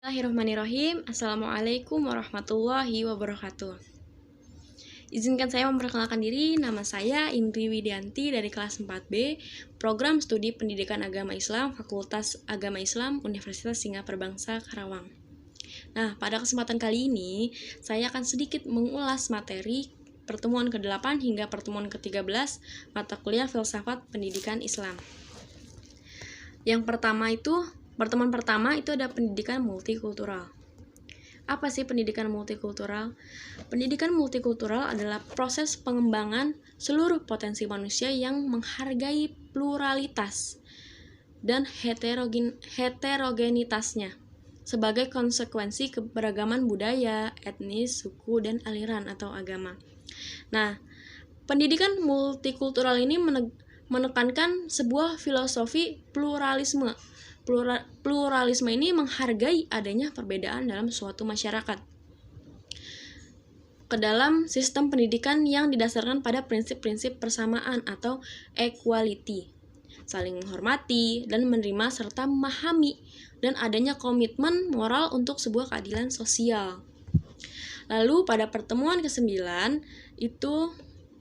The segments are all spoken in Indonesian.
Bismillahirrahmanirrahim. Assalamualaikum warahmatullahi wabarakatuh. Izinkan saya memperkenalkan diri. Nama saya Indri Widianti dari kelas 4B, Program Studi Pendidikan Agama Islam, Fakultas Agama Islam, Universitas Singapura Bangsa, Karawang. Nah, pada kesempatan kali ini, saya akan sedikit mengulas materi pertemuan ke-8 hingga pertemuan ke-13 mata kuliah Filsafat Pendidikan Islam. Pertemuan pertama itu ada pendidikan multikultural. Apa sih pendidikan multikultural? Pendidikan multikultural adalah proses pengembangan seluruh potensi manusia yang menghargai pluralitas dan heterogenitasnya sebagai konsekuensi keberagaman budaya, etnis, suku, dan aliran atau agama. Nah, pendidikan multikultural ini menekankan sebuah filosofi pluralisme. Pluralisme ini menghargai adanya perbedaan dalam suatu masyarakat ke dalam sistem pendidikan yang didasarkan pada prinsip-prinsip persamaan atau equality, saling menghormati dan menerima serta memahami, dan adanya komitmen moral untuk sebuah keadilan sosial. Lalu pada pertemuan ke-9 itu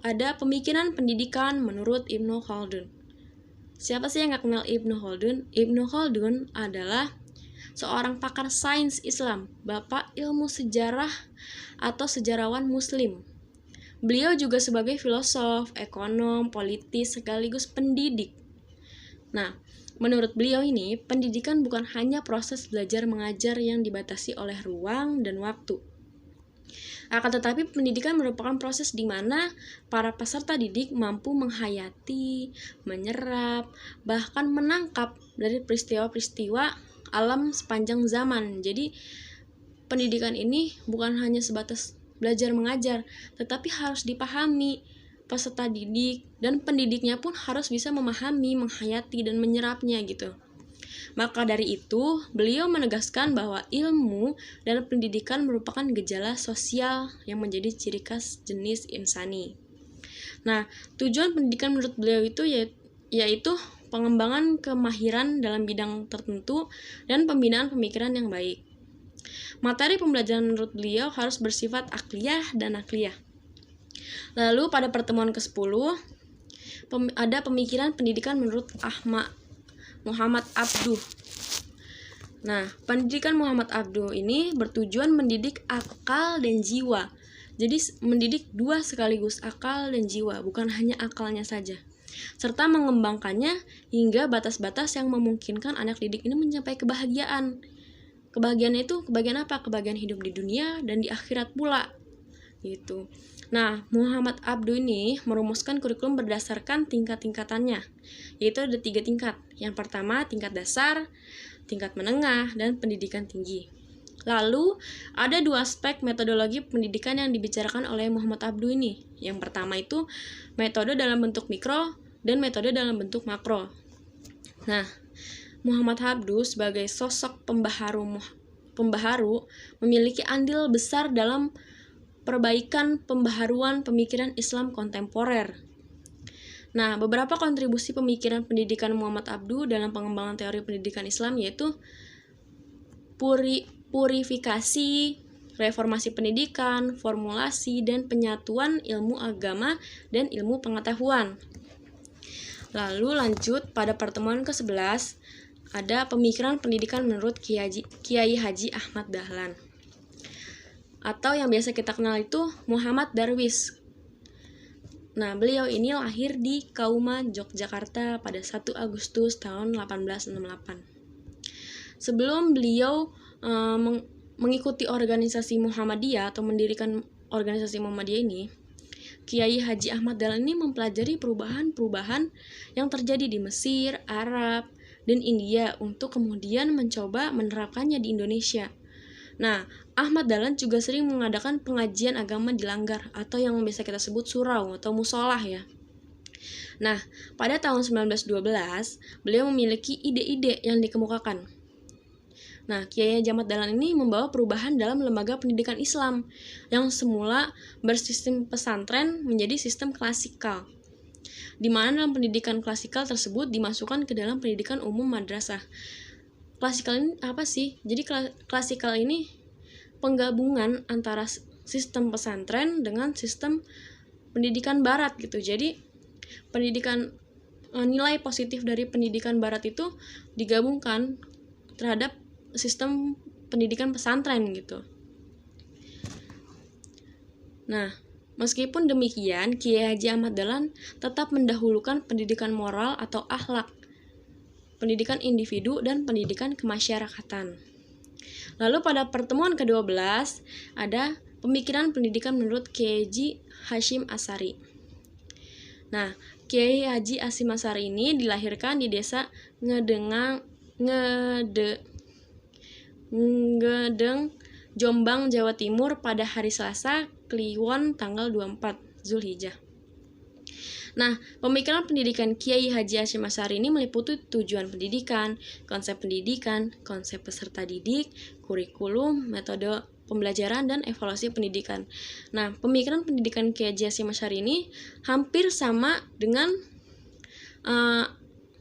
ada pemikiran pendidikan menurut Ibnu Khaldun. Siapa sih yang gak kenal Ibnu Khaldun? Ibnu Khaldun adalah seorang pakar sains Islam, bapak ilmu sejarah atau sejarawan muslim. Beliau juga sebagai filosof, ekonom, politis, sekaligus pendidik. Nah, menurut beliau ini, pendidikan bukan hanya proses belajar mengajar yang dibatasi oleh ruang dan waktu. Akan tetapi pendidikan merupakan proses di mana para peserta didik mampu menghayati, menyerap, bahkan menangkap dari peristiwa-peristiwa alam sepanjang zaman. Jadi pendidikan ini bukan hanya sebatas belajar mengajar, tetapi harus dipahami peserta didik, dan pendidiknya pun harus bisa memahami, menghayati, dan menyerapnya gitu. Maka dari itu, beliau menegaskan bahwa ilmu dan pendidikan merupakan gejala sosial yang menjadi ciri khas jenis insani. Nah, tujuan pendidikan menurut beliau itu yaitu pengembangan kemahiran dalam bidang tertentu dan pembinaan pemikiran yang baik. Materi pembelajaran menurut beliau harus bersifat akliyah dan nakliyah. Lalu pada pertemuan ke-10 ada pemikiran pendidikan menurut Muhammad Abduh. Nah, pendidikan Muhammad Abduh ini bertujuan mendidik akal dan jiwa. Jadi mendidik dua sekaligus, akal dan jiwa, bukan hanya akalnya saja. Serta mengembangkannya hingga batas-batas yang memungkinkan anak didik ini mencapai kebahagiaan. Kebahagiaan itu kebahagiaan apa? Kebahagiaan hidup di dunia dan di akhirat pula. Gitu. Nah, Muhammad Abduh ini merumuskan kurikulum berdasarkan tingkat-tingkatannya, yaitu ada 3 tingkat. Yang pertama, tingkat dasar, tingkat menengah, dan pendidikan tinggi. Lalu, ada 2 aspek metodologi pendidikan yang dibicarakan oleh Muhammad Abduh ini. Yang pertama itu metode dalam bentuk mikro dan metode dalam bentuk makro. Nah, Muhammad Abduh sebagai sosok pembaharu memiliki andil besar dalam perbaikan pembaharuan pemikiran Islam kontemporer. Nah, beberapa kontribusi pemikiran pendidikan Muhammad Abduh dalam pengembangan teori pendidikan Islam yaitu purifikasi, reformasi pendidikan, formulasi, dan penyatuan ilmu agama dan ilmu pengetahuan. Lalu lanjut pada pertemuan ke-11 ada pemikiran pendidikan menurut Kiai Haji Ahmad Dahlan, atau yang biasa kita kenal itu Muhammad Darwis. Nah, beliau ini lahir di Kauman, Yogyakarta pada 1 Agustus tahun 1868. Sebelum beliau mengikuti organisasi Muhammadiyah atau mendirikan organisasi Muhammadiyah ini, Kiai Haji Ahmad Dahlan ini mempelajari perubahan-perubahan yang terjadi di Mesir, Arab, dan India untuk kemudian mencoba menerapkannya di Indonesia. Nah, Ahmad Dahlan juga sering mengadakan pengajian agama di langgar atau yang biasa kita sebut surau atau musolah ya. Nah, pada tahun 1912, beliau memiliki ide-ide yang dikemukakan. Nah, Kiai Haji Ahmad Dahlan ini membawa perubahan dalam lembaga pendidikan Islam yang semula bersistem pesantren menjadi sistem klasikal, di mana dalam pendidikan klasikal tersebut dimasukkan ke dalam pendidikan umum madrasah. klasikal ini apa sih? Jadi klasikal ini penggabungan antara sistem pesantren dengan sistem pendidikan barat gitu. Jadi pendidikan nilai positif dari pendidikan barat itu digabungkan terhadap sistem pendidikan pesantren gitu. Nah, meskipun demikian, Kiai Haji Ahmad Dahlan tetap mendahulukan pendidikan moral atau akhlak, pendidikan individu, dan pendidikan kemasyarakatan. Lalu pada pertemuan ke-12 ada pemikiran pendidikan menurut Kiai Haji Hasyim Asy'ari. Nah, Kiai Haji Hasyim Asy'ari ini dilahirkan di desa Ngedeng, Jombang, Jawa Timur pada hari Selasa Kliwon tanggal 24 Zulhijjah. Nah, pemikiran pendidikan Kiai Haji Hasyim Asy'ari ini meliputi tujuan pendidikan, konsep peserta didik, kurikulum, metode pembelajaran, dan evaluasi pendidikan. Nah, pemikiran pendidikan Kiai Haji Hasyim Asy'ari ini hampir sama dengan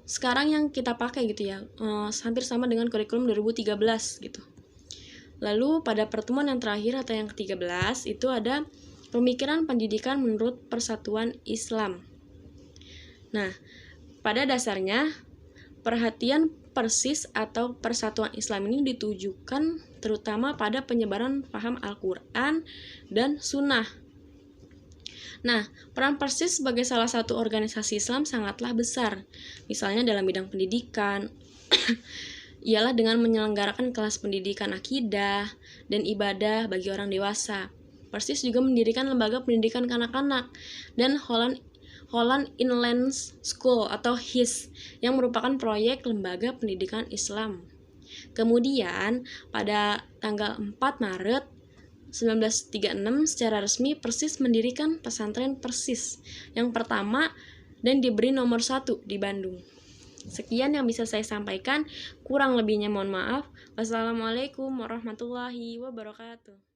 sekarang yang kita pakai gitu ya, hampir sama dengan kurikulum 2013 gitu. Lalu pada pertemuan yang terakhir atau yang ke-13 itu ada pemikiran pendidikan menurut Persatuan Islam. Nah, pada dasarnya perhatian persis atau persatuan Islam ini ditujukan terutama pada penyebaran paham Al-Quran dan Sunnah. Nah, peran Persis sebagai salah satu organisasi Islam sangatlah besar, misalnya dalam bidang pendidikan, ialah dengan menyelenggarakan kelas pendidikan akidah dan ibadah bagi orang dewasa. Persis juga mendirikan lembaga pendidikan kanak-kanak dan Holland Inland School atau HIS yang merupakan proyek lembaga pendidikan Islam. Kemudian pada tanggal 4 Maret 1936 secara resmi Persis mendirikan pesantren Persis yang pertama dan diberi nomor 1 di Bandung. Sekian yang bisa saya sampaikan, kurang lebihnya mohon maaf. Wassalamualaikum warahmatullahi wabarakatuh.